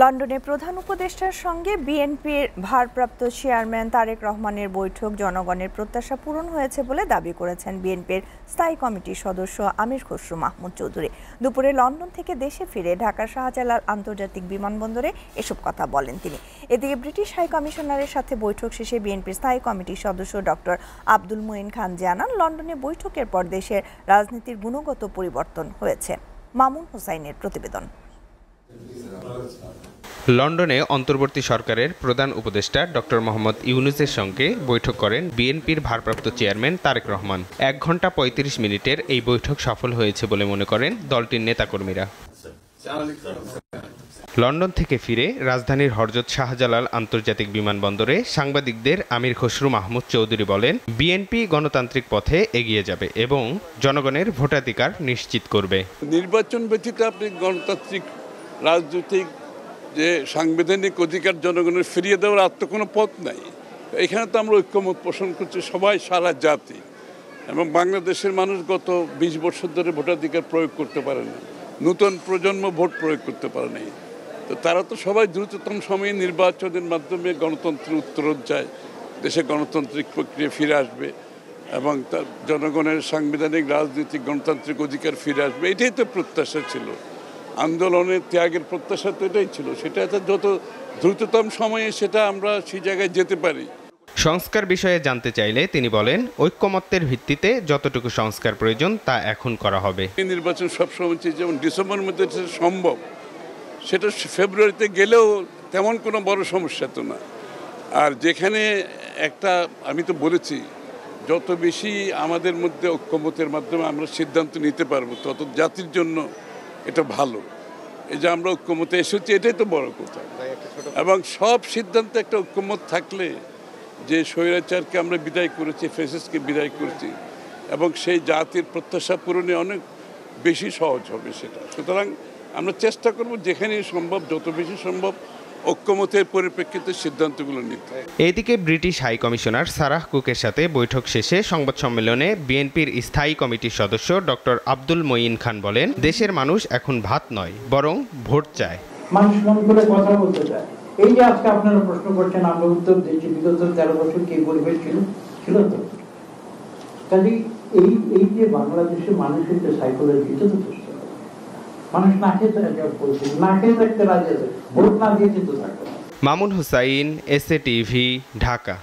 লন্ডনে প্রধান উপদেষ্টার সঙ্গে বিএনপির ভারপ্রাপ্ত চেয়ারম্যান তারেক রহমানের বৈঠক জনগণের প্রত্যাশা পূরণ হয়েছে বলে দাবি করেছেন বিএনপির স্থায়ী কমিটির সদস্য আমির খসরু মাহমুদ চৌধুরী। দুপুরে লন্ডন থেকে দেশে ফিরে ঢাকার শাহজালাল আন্তর্জাতিক বিমানবন্দরে এসব কথা বলেন তিনি। এদিকে ব্রিটিশ হাই কমিশনারের সাথে বৈঠক শেষে বিএনপির স্থায়ী কমিটির সদস্য ডক্টর আব্দুল মঈন খান জানান, লন্ডনে বৈঠকের পর দেশের রাজনীতির গুণগত পরিবর্তন হয়েছে। মামুন হোসাইনের প্রতিবেদন। লন্ডনে অন্তর্বর্তী সরকারের প্রধান উপদেষ্টা ডক্টর মোহাম্মদ ইউনূসের সঙ্গে বৈঠক করেন বিএনপির ভারপ্রাপ্ত চেয়ারম্যান তারেক রহমান। 1 ঘণ্টা 35 মিনিটের এই বৈঠক সফল হয়েছে বলে মনে করেন দলটির নেতাকর্মীরা। লন্ডন থেকে ফিরে রাজধানীর হযরত শাহজালাল আন্তর্জাতিক বিমানবন্দরে সাংবাদিকদের আমির খসরু মাহমুদ চৌধুরী বলেন, বিএনপি গণতান্ত্রিক পথে এগিয়ে যাবে এবং জনগণের ভোটাধিকার নিশ্চিত করবে। নির্বাচন ব্যতীত আপনি গণতান্ত্রিক রাজনৈতিক যে সাংবিধানিক অধিকার জনগণের ফিরিয়ে দেওয়ার আর তো কোনো পথ নাই। এখানে তো আমরা ঐক্যমত পোষণ করছি সবাই, সারা জাতি, এবং বাংলাদেশের মানুষ গত 20 বছর ধরে ভোটাধিকার প্রয়োগ করতে পারে না, নতুন প্রজন্ম ভোট প্রয়োগ করতে পারে নাই। তো তারা তো সবাই দ্রুততম সময়ে নির্বাচনের মাধ্যমে গণতন্ত্রের উত্তরণ চায়, দেশে গণতান্ত্রিক প্রক্রিয়া ফিরে আসবে এবং তার জনগণের সাংবিধানিক রাজনৈতিক গণতান্ত্রিক অধিকার ফিরে আসবে। এটাই তো প্রত্যাশা ছিল, আন্দোলনের ত্যাগের প্রত্যাশা তো এটাই ছিল। সেটা যত দ্রুততম সময়ে সেটা আমরা সেই জায়গায় যেতে পারি। সংস্কার বিষয়ে জানতে চাইলে তিনি বলেন, ঐক্যমত্যের ভিত্তিতে যতটুকু সংস্কার প্রয়োজন তা এখন করা হবে। নির্বাচন সবসময় যেমন ডিসেম্বরের মধ্যে সম্ভব, সেটা ফেব্রুয়ারিতে গেলেও তেমন কোনো বড় সমস্যা তো না। আর যেখানে একটা আমি তো বলেছি, যত বেশি আমাদের মধ্যে ঐক্যমতের মাধ্যমে আমরা সিদ্ধান্ত নিতে পারবো তত জাতির জন্য এটা ভালো। এই যে আমরা ঐক্যমতে এসেছি এটাই তো বড় কথা। এবং সব সিদ্ধান্তে একটা ঐক্যমত থাকলে, যে স্বৈরাচারকে আমরা বিদায় করেছি, ফ্যাসিস্টকে বিদায় করেছি, এবং সেই জাতির প্রত্যাশা পূরণে অনেক বেশি সহজ হবে সেটা। সুতরাং আমরা চেষ্টা করব যেখানে সম্ভব, যত বেশি সম্ভব ঐক্যমতের পরিপ্রেক্ষিতে সিদ্ধান্তগুলো নিতে। এদিকে ব্রিটিশ হাই কমিশনার সারাহ কুকের সাথে বৈঠক শেষে সংবাদ সম্মেলনে বিএনপির স্থায়ী কমিটির সদস্য ডক্টর আব্দুল মঈন খান বলেন, দেশের মানুষ এখন ভাত নয় বরং ভোট চায়। মানুষ মন করে কথা বলতে চায়। এই যে আজকে আপনারা প্রশ্ন করছেন, আমরা উত্তর দিচ্ছি, বিগত 13 বছর কি পরিবেশ ছিল তো। কাজে এই যে বাংলাদেশের মানুষের যে সাইকোলজি, এটা তো মানুষ না খেতে না খেয়ে থাকতে রাজি আছে, ভোট না দিয়ে কিন্তু থাকবে। Mamun Hussain, SA TV, Dhaka.